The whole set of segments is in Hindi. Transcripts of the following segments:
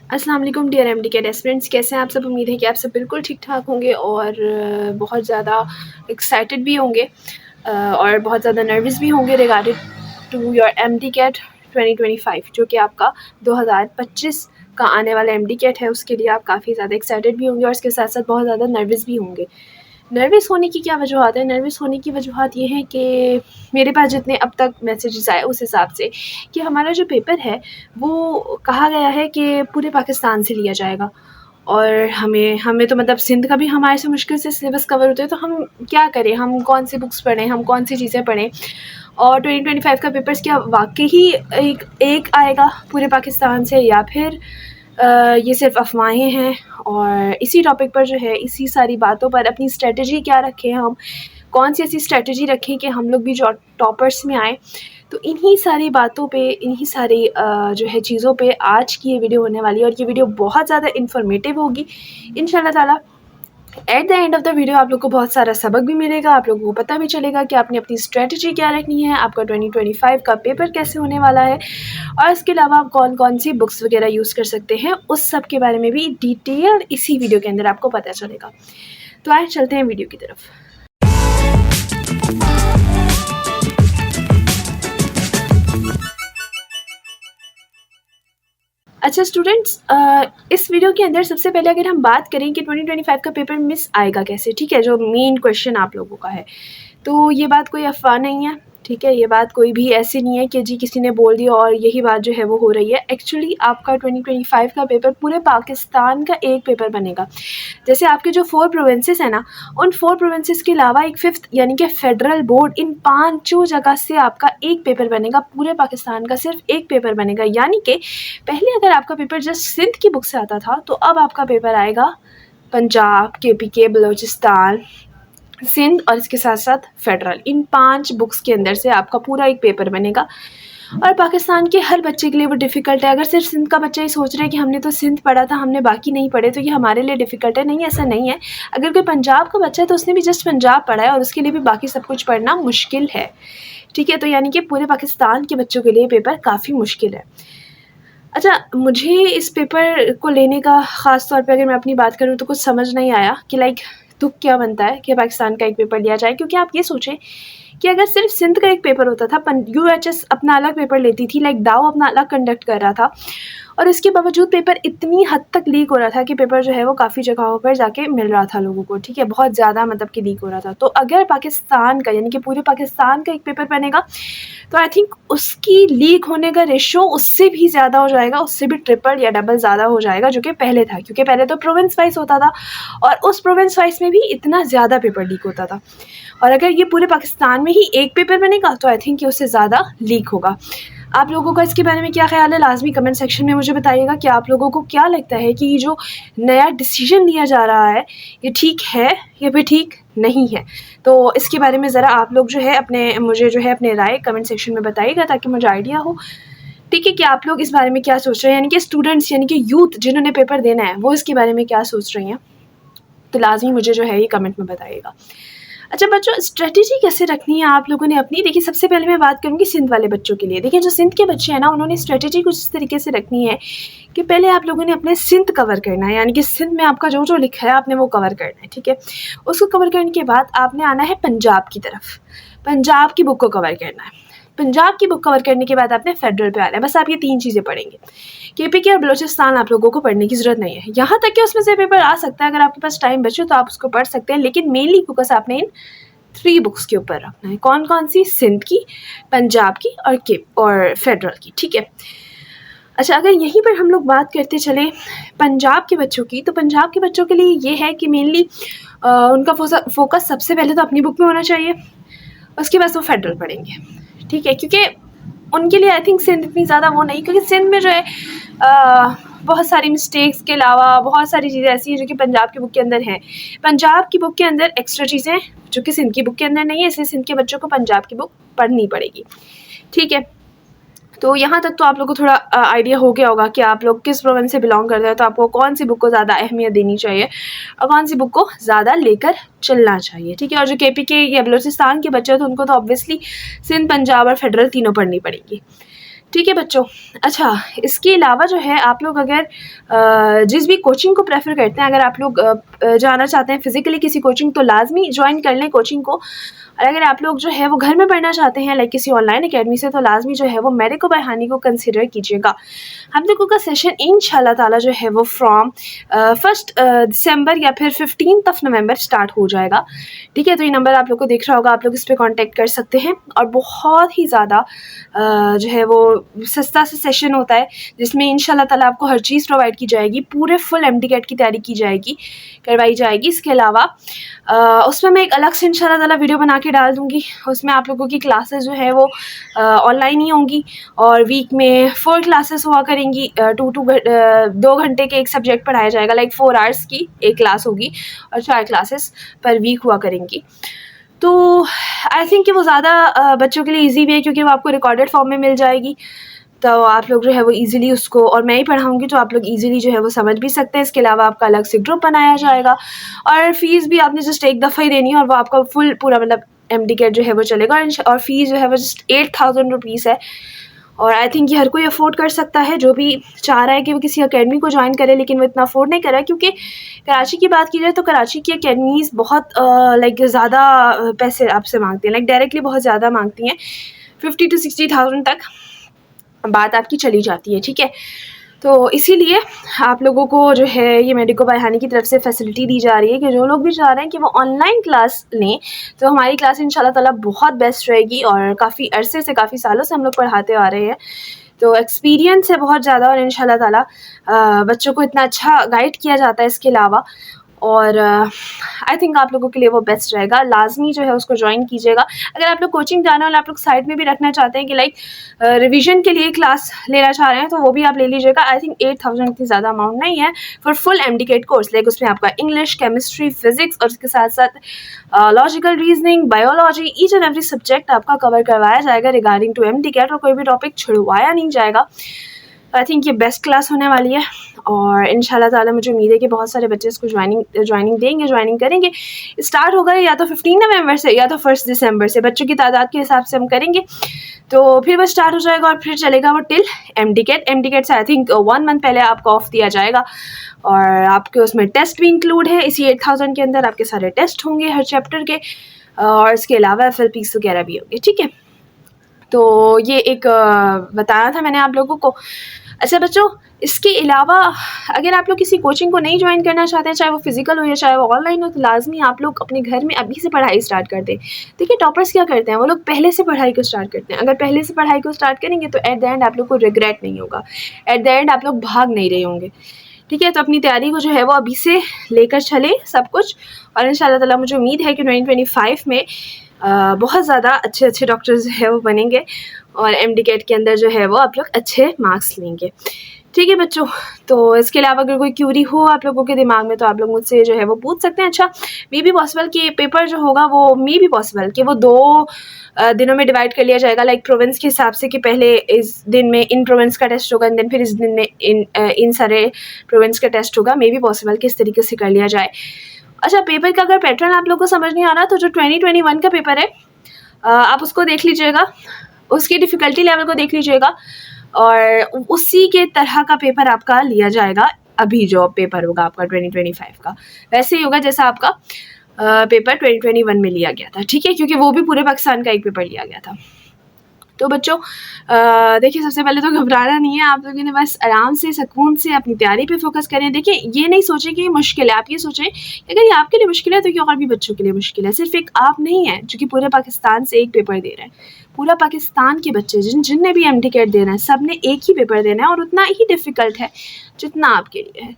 अस्सलाम वालेकुम डियर एमडी के एस्पिरेंट्स, कैसे हैं आप सब। उम्मीद है कि आप सब बिल्कुल ठीक ठाक होंगे और बहुत ज़्यादा एक्साइटेड भी होंगे और बहुत ज़्यादा नर्वस भी होंगे regarded to your MD CAT 2025 जो कि आपका 2025 का आने वाला एमडी कैट है। उसके लिए आप काफ़ी ज़्यादा एक्साइटेड भी होंगे और इसके साथ साथ बहुत ज़्यादा नर्वस भी होंगे। नर्वस होने की क्या वजूहत है? नर्वस होने की वजूहत ये है कि मेरे पास जितने अब तक मैसेजेस आए उस हिसाब से कि हमारा जो पेपर है वो कहा गया है कि पूरे पाकिस्तान से लिया जाएगा और हमें तो मतलब सिंध का भी हमारे से मुश्किल से सिलेबस कवर होता है, तो हम क्या करें, हम कौन सी बुक्स पढ़ें, हम कौन सी चीज़ें पढ़ें। और 2025 का पेपर्स क्या वाकई ही एक आएगा पूरे पाकिस्तान से या फिर ये सिर्फ अफवाहें हैं। और इसी टॉपिक पर जो है, इसी सारी बातों पर अपनी स्ट्रेटजी क्या रखें, हम कौन सी ऐसी स्ट्रेटजी रखें कि हम लोग भी जो टॉपर्स में आए। तो इन्हीं सारी बातों पे, इन्हीं सारी जो है चीज़ों पे आज की ये वीडियो होने वाली है और ये वीडियो बहुत ज़्यादा इन्फॉर्मेटिव होगी इंशाल्लाह ताला। At the end of the video आप लोग को बहुत सारा सबक भी मिलेगा, आप लोगों को पता भी चलेगा कि आपने अपनी स्ट्रेटजी क्या रखनी है, आपका 2025 का पेपर कैसे होने वाला है और इसके अलावा आप कौन कौन सी बुक्स वगैरह यूज़ कर सकते हैं, उस सब के बारे में भी डिटेल इसी वीडियो के अंदर आपको पता चलेगा। तो आए चलते हैं वीडियो की तरफ। अच्छा स्टूडेंट्स, इस वीडियो के अंदर सबसे पहले अगर हम बात करें कि 2025 का पेपर मिस आएगा कैसे, ठीक है, जो मेन क्वेश्चन आप लोगों का है, तो ये बात कोई अफवाह नहीं है, ठीक है। ये बात कोई भी ऐसी नहीं है कि जी किसी ने बोल दिया और यही बात जो है वो हो रही है। एक्चुअली आपका 2025 का पेपर पूरे पाकिस्तान का एक पेपर बनेगा। जैसे आपके जो 4 प्रोविंसेस हैं ना, उन 4 प्रोविंसेस के अलावा एक 5th यानी कि फेडरल बोर्ड, इन 5 जगह से आपका एक पेपर बनेगा। पूरे पाकिस्तान का सिर्फ एक पेपर बनेगा। यानी कि पहले अगर आपका पेपर जस्ट सिंध की बुक से आता था, तो अब आपका पेपर आएगा पंजाब, KPK, बलूचिस्तान, सिंध और इसके साथ साथ फेडरल। इन 5 बुक्स के अंदर से आपका पूरा एक पेपर बनेगा और पाकिस्तान के हर बच्चे के लिए वो डिफ़िकल्ट है। अगर सिर्फ सिंध का बच्चा ही सोच रहा है कि हमने तो सिंध पढ़ा था, हमने बाकी नहीं पढ़े, तो ये हमारे लिए डिफ़िकल्ट है, नहीं, ऐसा नहीं है। अगर कोई पंजाब का बच्चा है तो उसने भी जस्ट पंजाब पढ़ा है और उसके लिए भी बाकी सब कुछ पढ़ना मुश्किल है, ठीक है। तो यानी कि पूरे पाकिस्तान के बच्चों के लिए पेपर काफ़ी मुश्किल है। अच्छा, मुझे इस पेपर को लेने का ख़ास तौर पे अगर मैं अपनी बात करूँ तो कुछ समझ नहीं आया कि लाइक तुक क्या बनता है कि पाकिस्तान का एक पेपर लिया जाए। क्योंकि आप ये सोचें कि अगर सिर्फ सिंध का एक पेपर होता था, UHS अपना अलग पेपर लेती थी, लाइक दाव अपना अलग कंडक्ट कर रहा था और इसके बावजूद पेपर इतनी हद तक लीक हो रहा था कि पेपर जो है वो काफ़ी जगहों पर जाके मिल रहा था लोगों को, ठीक है, बहुत ज़्यादा मतलब कि लीक हो रहा था। तो अगर पाकिस्तान का यानी कि पूरे पाकिस्तान का एक पेपर बनेगा तो आई थिंक उसकी लीक होने का रेशो उससे भी ज़्यादा हो जाएगा, उससे भी ट्रिपल या डबल ज़्यादा हो जाएगा जो कि पहले था। क्योंकि पहले तो प्रोविंस वाइज होता था और उस प्रोविंस वाइज में भी इतना ज़्यादा पेपर लीक होता था, और अगर ये पूरे पाकिस्तान में ही एक पेपर बनेगा तो आई थिंक ये उससे ज़्यादा लीक होगा। आप लोगों का इसके बारे में क्या ख़्याल है, लाजमी कमेंट सेक्शन में मुझे बताइएगा कि आप लोगों को क्या लगता है कि ये जो नया डिसीजन लिया जा रहा है ये ठीक है या फिर ठीक नहीं है। तो इसके बारे में ज़रा आप लोग जो है मुझे जो है अपने राय कमेंट सेक्शन में बताइएगा ताकि मुझे आइडिया हो, ठीक है, कि आप लोग इस बारे में क्या सोच रहे हैं, यानी कि स्टूडेंट्स यानी कि यूथ जिन्होंने पेपर देना है वो इसके बारे में क्या सोच रही हैं। तो लाजमी मुझे जो है ये कमेंट में बताइएगा। अच्छा बच्चों, स्ट्रेटजी कैसे रखनी है आप लोगों ने अपनी। देखिए, सबसे पहले मैं बात करूँगी सिंध वाले बच्चों के लिए। देखिए, जो सिंध के बच्चे हैं ना, उन्होंने स्ट्रेटजी कुछ इस तरीके से रखनी है कि पहले आप लोगों ने अपने सिंध कवर करना है, यानी कि सिंध में आपका जो जो लिखा है आपने वो कवर करना है, ठीक है। उसको कवर करने के बाद आपने आना है पंजाब की तरफ, पंजाब की बुक को कवर करना है। पंजाब की बुक कवर करने के बाद आपने फेडरल पे आना है। बस आप ये 3 चीज़ें पढ़ेंगे। KPK और बलूचिस्तान आप लोगों को पढ़ने की ज़रूरत नहीं है। यहाँ तक कि उसमें से पेपर आ सकता है, अगर आपके पास टाइम बचे तो आप उसको पढ़ सकते हैं, लेकिन मेनली फोकस आपने इन 3 बुक्स के ऊपर रखना है। कौन कौन सी? सिंध की, पंजाब की और फेडरल की, ठीक है। अच्छा, अगर यहीं पर हम लोग बात करते चले पंजाब के बच्चों की, तो पंजाब के बच्चों के लिए ये है कि मेनली उनका फोकस सबसे पहले तो अपनी बुक में होना चाहिए, उसके बाद वो फेडरल पढ़ेंगे, ठीक है। क्योंकि उनके लिए आई थिंक सिंध इतनी ज़्यादा वो नहीं, क्योंकि सिंध में जो है बहुत सारी मिस्टेक्स के अलावा बहुत सारी चीज़ें ऐसी हैं जो कि पंजाब की बुक के अंदर हैं। पंजाब की बुक के अंदर एक्स्ट्रा चीज़ें जो कि सिंध की बुक के अंदर नहीं है, इसलिए सिंध के बच्चों को पंजाब की बुक पढ़नी पड़ेगी, ठीक है। तो यहाँ तक तो आप लोगों को थोड़ा आइडिया हो गया होगा कि आप लोग किस प्रोविंस से बिलोंग करते हैं, तो आपको कौन सी बुक को ज़्यादा अहमियत देनी चाहिए और कौन सी बुक को ज़्यादा लेकर चलना चाहिए, ठीक है। और जो KPK या बलूचिस्तान के बच्चे हैं तो उनको तो ऑब्वियसली सिंध, पंजाब और फेडरल तीनों पढ़नी पड़ेगी, ठीक है बच्चों। अच्छा, इसके अलावा जो है आप लोग अगर जिस भी कोचिंग को प्रेफर करते हैं, अगर आप लोग जाना चाहते हैं फ़िज़िकली किसी कोचिंग, तो लाजमी ज्वाइन कर लें कोचिंग को। और अगर आप लोग जो है वो घर में पढ़ना चाहते हैं लाइक किसी ऑनलाइन अकेडमी से, तो लाजमी जो है वो मेडिको बाय हानी को कंसिडर कीजिएगा। हम लोगों का सेशन इंशाल्लाह ताला जो है वो फ्रॉम 1 दिसंबर या फिर 15 नवंबर स्टार्ट हो जाएगा। ठीक है, तो ये नंबर आप लोग को दिख रहा होगा, आप लोग इस पर कॉन्टेक्ट कर सकते हैं। और बहुत ही ज़्यादा जो है वो सस्ता सा सेशन होता है, जिसमें इंशाल्लाह ताला आपको हर चीज़ प्रोवाइड की जाएगी, पूरे फुल MD-CAT की तैयारी की जाएगी, करवाई जाएगी। इसके अलावा उसमें मैं एक अलग से इंशाल्लाह ताला वीडियो बना के डाल दूँगी। उसमें आप लोगों की क्लासेस जो है वो ऑनलाइन ही होंगी, और वीक में 4 क्लासेस हुआ करेंगी। 2 घंटे के एक सब्जेक्ट पढ़ाया जाएगा, लाइक 4 आवर्स की एक क्लास होगी, और 4 क्लासेस पर वीक हुआ करेंगी। तो आई थिंक कि वो ज़्यादा बच्चों के लिए ईजी भी है, क्योंकि वो आपको रिकॉर्डेड फॉर्म में मिल जाएगी, तो आप लोग जो है वो ईज़िली उसको, और मैं ही पढ़ाऊँगी तो आप लोग ईज़िली जो है वो समझ भी सकते हैं। इसके अलावा आपका अलग से ग्रुप बनाया जाएगा, और फ़ीस भी आपने जस्ट एक दफ़ा ही देनी है, और वो आपका फुल पूरा मतलब MD-CAT जो है वो चलेगा। और फ़ीस जो है वो जस्ट 8000 रुपीज़ है, और आई थिंक ये हर कोई अफोर्ड कर सकता है, जो भी चाह रहा है कि वो किसी अकेडमी को ज्वाइन करे, लेकिन वो इतना अफोर्ड नहीं कर रहा है। क्योंकि कराची की बात की जाए तो कराची की अकेडमीज़ बहुत लाइक ज़्यादा पैसे आपसे मांगती हैं, लाइक डायरेक्टली बहुत ज़्यादा मांगती हैं, 50 to 60,000 तक बात आपकी चली जाती है। ठीक है, तो इसीलिए आप लोगों को जो है ये मेडिको बाय हानी की तरफ से फैसिलिटी दी जा रही है कि जो लोग भी चाह रहे हैं कि वो ऑनलाइन क्लास लें, तो हमारी क्लास इंशाल्लाह ताला बहुत बेस्ट रहेगी। और काफ़ी अरसे से, काफ़ी सालों से हम लोग पढ़ाते आ रहे हैं, तो एक्सपीरियंस है बहुत ज़्यादा, और इंशाल्लाह ताला बच्चों को इतना अच्छा गाइड किया जाता है इसके अलावा। और आई थिंक आप लोगों के लिए वो बेस्ट रहेगा। लाजमी जो है उसको ज्वाइन कीजिएगा। अगर आप लोग कोचिंग जाना और आप लोग साइड में भी रखना चाहते हैं कि लाइक रिवीजन के लिए क्लास लेना चाह रहे हैं, तो वो भी आप ले लीजिएगा। आई थिंक 8000 इतनी ज़्यादा अमाउंट नहीं है for full MD-CAT course. Like उसमें आपका इंग्लिश, केमिस्ट्री, फिजिक्स, और उसके साथ साथ logical reasoning, biology, each and every subject आपका कवर करवाया जाएगा रिगार्डिंग टू MD-CAT, और कोई भी टॉपिक छुड़वाया नहीं जाएगा। आई थिंक ये बेस्ट क्लास होने वाली है, और इंशाल्लाह ताला मुझे उम्मीद है कि बहुत सारे बच्चे इसको ज्वाइनिंग करेंगे। स्टार्ट होगा या तो 15 नवंबर से या तो 1 दिसंबर से, बच्चों की तादाद के हिसाब से हम करेंगे, तो फिर वो स्टार्ट हो जाएगा, और फिर चलेगा वो टिल MD-CAT से आई थिंक 1 मंथ पहले आपको ऑफ दिया जाएगा, और आपके उसमें टेस्ट भी इंक्लूड है। इसी 8000 के अंदर आपके सारे टेस्ट होंगे हर चैप्टर के, और इसके अलावा FLPs वगैरह भी होंगे। ठीक है, तो ये एक बताया था मैंने आप लोगों को। अच्छा बच्चों, इसके अलावा अगर आप लोग किसी कोचिंग को नहीं ज्वाइन करना चाहते हैं, चाहे वो फिजिकल हो या चाहे वो ऑनलाइन हो, तो लाजमी आप लोग अपने घर में अभी से पढ़ाई स्टार्ट कर दें। देखिए टॉपर्स क्या करते हैं, वो लोग पहले से पढ़ाई को स्टार्ट करते हैं। अगर पहले से पढ़ाई को स्टार्ट करेंगे तो एट द एंड आप लोग को रिग्रेट नहीं होगा, एट द एंड आप लोग भाग नहीं रहे होंगे। ठीक है, तो अपनी तैयारी को जो है वो अभी से लेकर चले सब कुछ, और इंशाल्लाह ताला मुझे उम्मीद है कि 2025 में बहुत ज़्यादा अच्छे डॉक्टर्स जो है वो बनेंगे, और MD-CAT के अंदर जो है वो आप लोग अच्छे मार्क्स लेंगे। ठीक है बच्चों, तो इसके अलावा अगर कोई क्यूरी हो आप लोगों के दिमाग में, तो आप लोग मुझसे जो है वो पूछ सकते हैं। अच्छा, मे बी पॉसिबल कि पेपर जो होगा वो मे बी पॉसिबल कि वो 2 दिनों में डिवाइड कर लिया जाएगा, लाइक प्रोविंस के हिसाब से, कि पहले इस दिन में इन प्रोविंस का टेस्ट होगा, देन फिर इस दिन में इन सारे प्रोविंस का टेस्ट होगा। मे बी पॉसिबल कि इस तरीके से कर लिया जाए। अच्छा, पेपर का अगर पैटर्न आप लोग को समझ नहीं आ रहा, तो जो 2021 का पेपर है आप उसको देख लीजिएगा, उसकी डिफ़िकल्टी लेवल को देख लीजिएगा, और उसी के तरह का पेपर आपका लिया जाएगा। अभी जो पेपर होगा आपका 2025 का वैसे ही होगा जैसा आपका पेपर 2021 में लिया गया था। ठीक है, क्योंकि वो भी पूरे पाकिस्तान का एक पेपर लिया गया था। तो बच्चों देखिए, सबसे पहले तो घबराना नहीं है, आप लोगों ने बस आराम से सुकून से अपनी तैयारी पे फोकस करें। देखिए, ये नहीं सोचें कि ये मुश्किल है, आप ये सोचें कि अगर ये आपके लिए मुश्किल है तो ये और भी बच्चों के लिए मुश्किल है। सिर्फ एक आप नहीं है जो कि पूरे पाकिस्तान से एक पेपर दे रहे हैं, पूरा पाकिस्तान के बच्चे जिनने भी MD-CAT देना है, सब ने एक ही पेपर देना है, और उतना ही डिफ़िकल्ट है जितना आपके लिए है।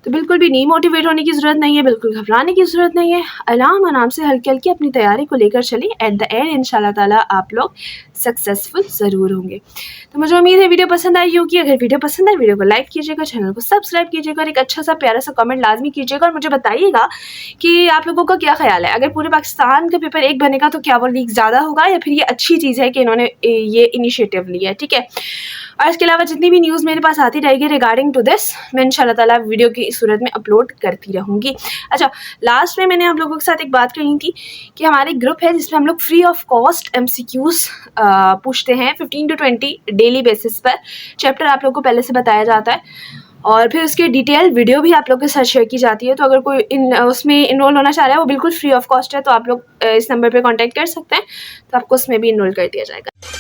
तो बिल्कुल भी डीमोटिवेट होने की ज़रूरत नहीं है, बिल्कुल घबराने की ज़रूरत नहीं है। आराम से हल्के हल्के अपनी तैयारी को लेकर चलिए, एट द एंड इंशाल्लाह ताला आप लोग सक्सेसफुल ज़रूर होंगे। तो मुझे उम्मीद है वीडियो पसंद आई होगी। अगर वीडियो पसंद आए, वीडियो को लाइक कीजिएगा, चैनल को सब्सक्राइब कीजिएगा, और एक अच्छा सा प्यारा सा कमेंट लाजमी कीजिएगा, और मुझे बताइएगा कि आप लोगों का क्या ख्याल है। अगर पूरे पाकिस्तान का पेपर एक बनेगा तो क्या वो लीक ज़्यादा होगा, या फिर ये अच्छी चीज़ है कि इन्होंने ये इनिशिएटिव लिया है। ठीक है, और इसके अलावा जितनी भी न्यूज़ मेरे पास आती रहेगी रिगार्डिंग टू दिस, मैं इंशाल्लाह ताला वीडियो की इस सूरत में अपलोड करती रहूँगी। अच्छा, लास्ट में मैंने आप लोगों के साथ एक बात करनी थी कि हमारे ग्रुप है जिसमें हम लोग फ्री ऑफ कॉस्ट MCQs पूछते हैं 15 to 20 डेली बेसिस पर। चैप्टर आप लोग को पहले से बताया जाता है और फिर उसकी डिटेल वीडियो भी आप लोग के साथ शेयर की जाती है। तो अगर कोई उसमें इनरोल होना चाह रहा है, वो बिल्कुल फ्री ऑफ कॉस्ट है, तो आप लोग इस नंबर पर कॉन्टैक्ट कर सकते हैं, तो आपको उसमें भी इनरोल कर दिया जाएगा।